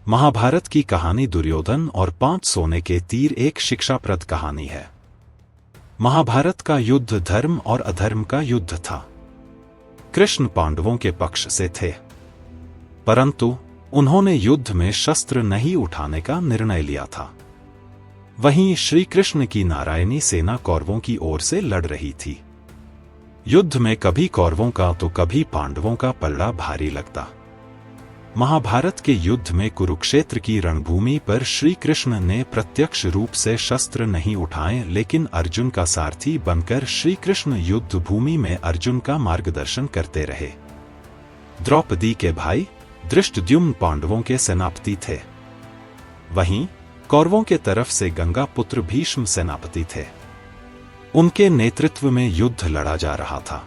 महाभारत की कहानी दुर्योधन और 5 सोने के तीर एक शिक्षाप्रद कहानी है। महाभारत का युद्ध धर्म और अधर्म का युद्ध था। कृष्ण पांडवों के पक्ष से थे, परंतु उन्होंने युद्ध में शस्त्र नहीं उठाने का निर्णय लिया था। वहीं श्री कृष्ण की नारायणी सेना कौरवों की ओर से लड़ रही थी। युद्ध में कभी कौरवों का तो कभी पांडवों का पलड़ा भारी लगता। महाभारत के युद्ध में कुरुक्षेत्र की रणभूमि पर श्री कृष्ण ने प्रत्यक्ष रूप से शस्त्र नहीं उठाए, लेकिन अर्जुन का सारथी बनकर श्री कृष्ण युद्ध भूमि में अर्जुन का मार्गदर्शन करते रहे। द्रौपदी के भाई धृष्टद्युम्न पांडवों के सेनापति थे। वहीं कौरवों के तरफ से गंगा पुत्र भीष्म सेनापति थे। उनके नेतृत्व में युद्ध लड़ा जा रहा था।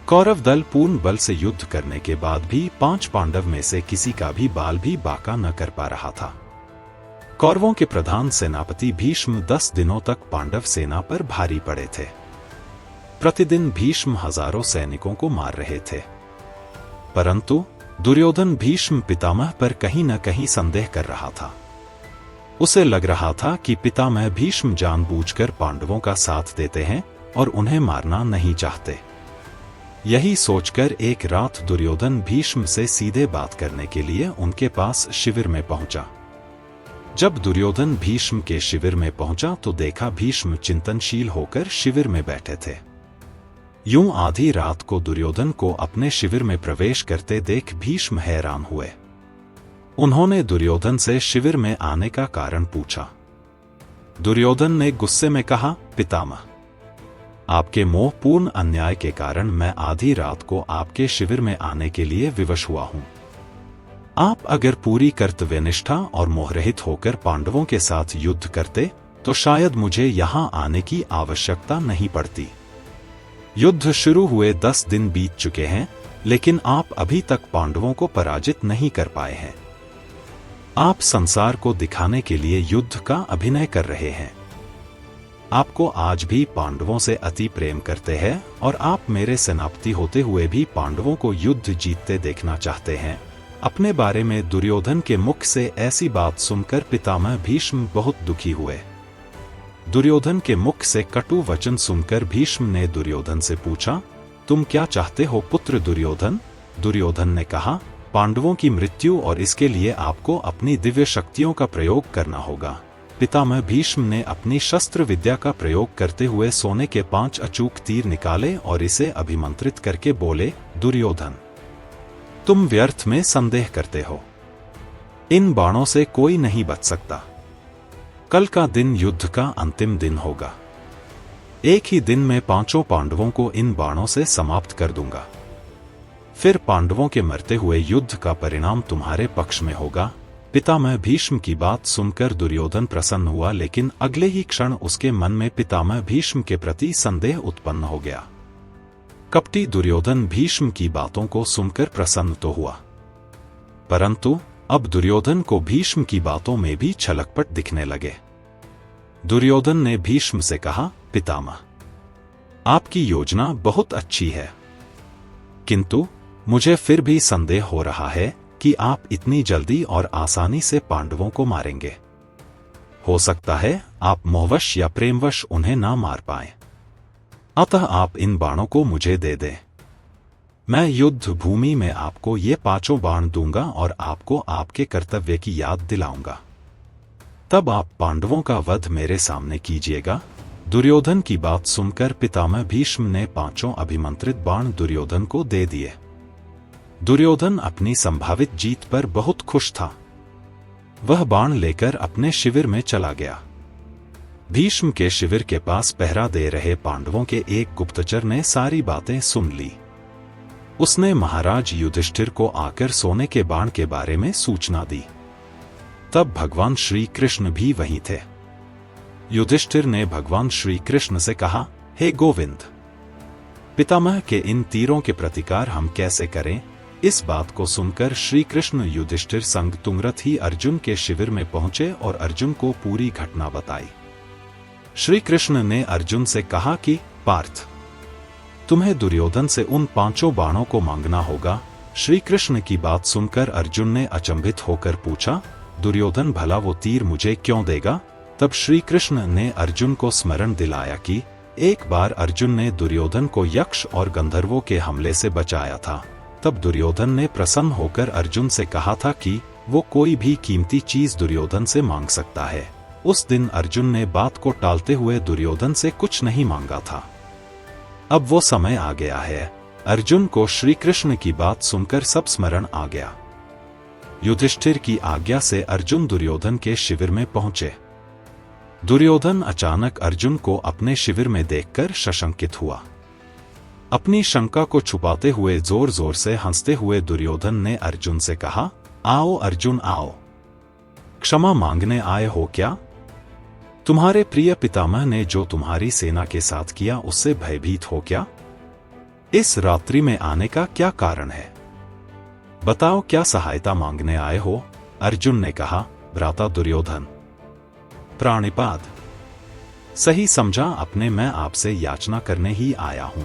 कौरव दल पूर्ण बल से युद्ध करने के बाद भी 5 पांडव में से किसी का भी बाल भी बांका न कर पा रहा था। कौरवों के प्रधान सेनापति भीष्म 10 दिनों तक पांडव सेना पर भारी पड़े थे। प्रतिदिन भीष्म हजारों सैनिकों को मार रहे थे, परंतु दुर्योधन भीष्म पितामह पर कहीं न कहीं संदेह कर रहा था। उसे लग रहा था कि पितामह भीष्म जानबूझकर पांडवों का साथ देते हैं और उन्हें मारना नहीं चाहते। यही सोचकर एक रात दुर्योधन भीष्म से सीधे बात करने के लिए उनके पास शिविर में पहुंचा। जब दुर्योधन भीष्म के शिविर में पहुंचा तो देखा भीष्म चिंतनशील होकर शिविर में बैठे थे। यूं आधी रात को दुर्योधन को अपने शिविर में प्रवेश करते देख भीष्म हैरान हुए। उन्होंने दुर्योधन से शिविर में आने का कारण पूछा। दुर्योधन ने गुस्से में कहा, पितामह, आपके मोहपूर्ण अन्याय के कारण मैं आधी रात को आपके शिविर में आने के लिए विवश हुआ हूं। आप अगर पूरी कर्तव्यनिष्ठा और मोहरहित होकर पांडवों के साथ युद्ध करते तो शायद मुझे यहां आने की आवश्यकता नहीं पड़ती। युद्ध शुरू हुए 10 दिन बीत चुके हैं, लेकिन आप अभी तक पांडवों को पराजित नहीं कर पाए हैं। आप संसार को दिखाने के लिए युद्ध का अभिनय कर रहे हैं। आपको आज भी पांडवों से अति प्रेम करते हैं और आप मेरे सेनापति होते हुए भी पांडवों को युद्ध जीतते देखना चाहते हैं। अपने बारे में दुर्योधन के मुख से ऐसी बात सुनकर पितामह भीष्म बहुत दुखी हुए। दुर्योधन के मुख से कटु वचन सुनकर भीष्म ने दुर्योधन से पूछा, तुम क्या चाहते हो पुत्र दुर्योधन? दुर्योधन ने कहा, पांडवों की मृत्यु और इसके लिए आपको अपनी दिव्य शक्तियों का प्रयोग करना होगा। पितामह भीष्म ने अपनी शस्त्र विद्या का प्रयोग करते हुए सोने के 5 अचूक तीर निकाले और इसे अभिमंत्रित करके बोले, दुर्योधन, तुम व्यर्थ में संदेह करते हो। इन बाणों से कोई नहीं बच सकता। कल का दिन युद्ध का अंतिम दिन होगा। एक ही दिन में 5 पांडवों को इन बाणों से समाप्त कर दूंगा। फिर पांडवों के मरते हुए युद्ध का परिणाम तुम्हारे पक्ष में होगा। पितामह भीष्म की बात सुनकर दुर्योधन प्रसन्न हुआ, लेकिन अगले ही क्षण उसके मन में पितामह भीष्म के प्रति संदेह उत्पन्न हो गया। कपटी दुर्योधन भीष्म की बातों को सुनकर प्रसन्न तो हुआ, परंतु अब दुर्योधन को भीष्म की बातों में भी छलकपट दिखने लगे। दुर्योधन ने भीष्म से कहा, पितामह, आपकी योजना बहुत अच्छी है, किंतु मुझे फिर भी संदेह हो रहा है कि आप इतनी जल्दी और आसानी से पांडवों को मारेंगे। हो सकता है आप मोहवश या प्रेमवश उन्हें ना मार पाएं। अतः आप इन बाणों को मुझे दे दें। मैं युद्ध भूमि में आपको ये 5 बाण दूंगा और आपको आपके कर्तव्य की याद दिलाऊंगा। तब आप पांडवों का वध मेरे सामने कीजिएगा। दुर्योधन की बात सुनकर पितामह भीष्म ने 5 अभिमंत्रित बाण दुर्योधन को दे दिए। दुर्योधन अपनी संभावित जीत पर बहुत खुश था। वह बाण लेकर अपने शिविर में चला गया। भीष्म के शिविर के पास पहरा दे रहे पांडवों के एक गुप्तचर ने सारी बातें सुन ली। उसने महाराज युधिष्ठिर को आकर सोने के बाण के बारे में सूचना दी। तब भगवान श्री कृष्ण भी वहीं थे। युधिष्ठिर ने भगवान श्री कृष्ण से कहा, हे गोविंद, पितामह के इन तीरों के प्रतिकार हम कैसे करें? इस बात को सुनकर श्री कृष्ण युधिष्ठिर संग तुंगरथ ही अर्जुन के शिविर में पहुंचे और अर्जुन को पूरी घटना बताई। श्री कृष्ण ने अर्जुन से कहा कि पार्थ, तुम्हें दुर्योधन से उन 5 बाणों को मांगना होगा श्री कृष्ण की बात सुनकर अर्जुन ने अचंभित होकर पूछा, दुर्योधन भला वो तीर मुझे क्यों देगा? तब श्री कृष्ण ने अर्जुन को स्मरण दिलाया कि एक बार अर्जुन ने दुर्योधन को यक्ष और गंधर्वों के हमले से बचाया था। तब दुर्योधन ने प्रसन्न होकर अर्जुन से कहा था कि वो कोई भी कीमती चीज दुर्योधन से मांग सकता है। उस दिन अर्जुन ने बात को टालते हुए दुर्योधन से कुछ नहीं मांगा था। अब वो समय आ गया है। अर्जुन को श्री कृष्ण की बात सुनकर सब स्मरण आ गया। युधिष्ठिर की आज्ञा से अर्जुन दुर्योधन के शिविर में पहुंचे। दुर्योधन अचानक अर्जुन को अपने शिविर में देखकर सशंकित हुआ। अपनी शंका को छुपाते हुए जोर जोर से हंसते हुए दुर्योधन ने अर्जुन से कहा, आओ अर्जुन आओ, क्षमा मांगने आए हो क्या? तुम्हारे प्रिय पितामह ने जो तुम्हारी सेना के साथ किया उससे भयभीत हो क्या? इस रात्रि में आने का क्या कारण है? बताओ, क्या सहायता मांगने आए हो? अर्जुन ने कहा, भ्राता दुर्योधन, प्राणिपाद, सही समझा अपने, मैं आपसे याचना करने ही आया हूं,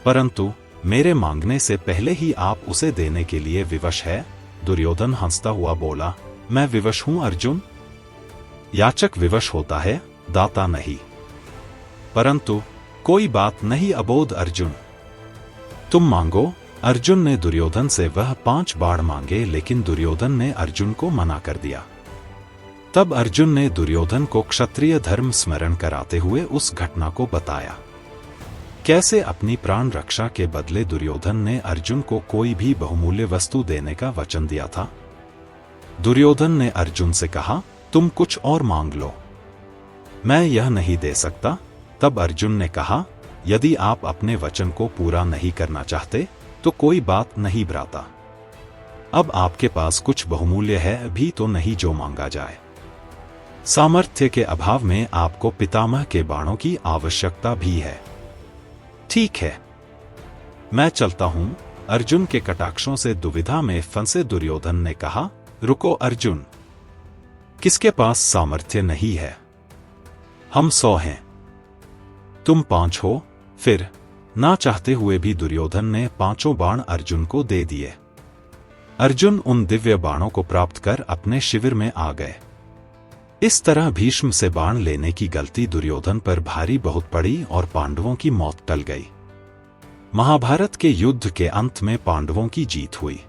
परंतु मेरे मांगने से पहले ही आप उसे देने के लिए विवश है। दुर्योधन हंसता हुआ बोला, मैं विवश हूं अर्जुन? याचक विवश होता है, दाता नहीं। परंतु कोई बात नहीं अबोध अर्जुन, तुम मांगो। अर्जुन ने दुर्योधन से वह 5 बाण मांगे, लेकिन दुर्योधन ने अर्जुन को मना कर दिया। तब अर्जुन ने दुर्योधन को क्षत्रिय धर्म स्मरण कराते हुए उस घटना को बताया। कैसे अपनी प्राण रक्षा के बदले दुर्योधन ने अर्जुन को कोई भी बहुमूल्य वस्तु देने का वचन दिया था। दुर्योधन ने अर्जुन से कहा, तुम कुछ और मांग लो, मैं यह नहीं दे सकता। तब अर्जुन ने कहा, यदि आप अपने वचन को पूरा नहीं करना चाहते तो कोई बात नहीं भ्राता। अब आपके पास कुछ बहुमूल्य है भी तो नहीं जो मांगा जाए। सामर्थ्य के अभाव में आपको पितामह के बाणों की आवश्यकता भी है। ठीक है, मैं चलता हूं। अर्जुन के कटाक्षों से दुविधा में फंसे दुर्योधन ने कहा, रुको अर्जुन, किसके पास सामर्थ्य नहीं है? हम 100 हैं, तुम 5 हो। फिर ना चाहते हुए भी दुर्योधन ने 5 बाण अर्जुन को दे दिए। अर्जुन उन दिव्य बाणों को प्राप्त कर अपने शिविर में आ गए। इस तरह भीष्म से बाण लेने की गलती दुर्योधन पर भारी बहुत पड़ी और पांडवों की मौत टल गई। महाभारत के युद्ध के अंत में पांडवों की जीत हुई।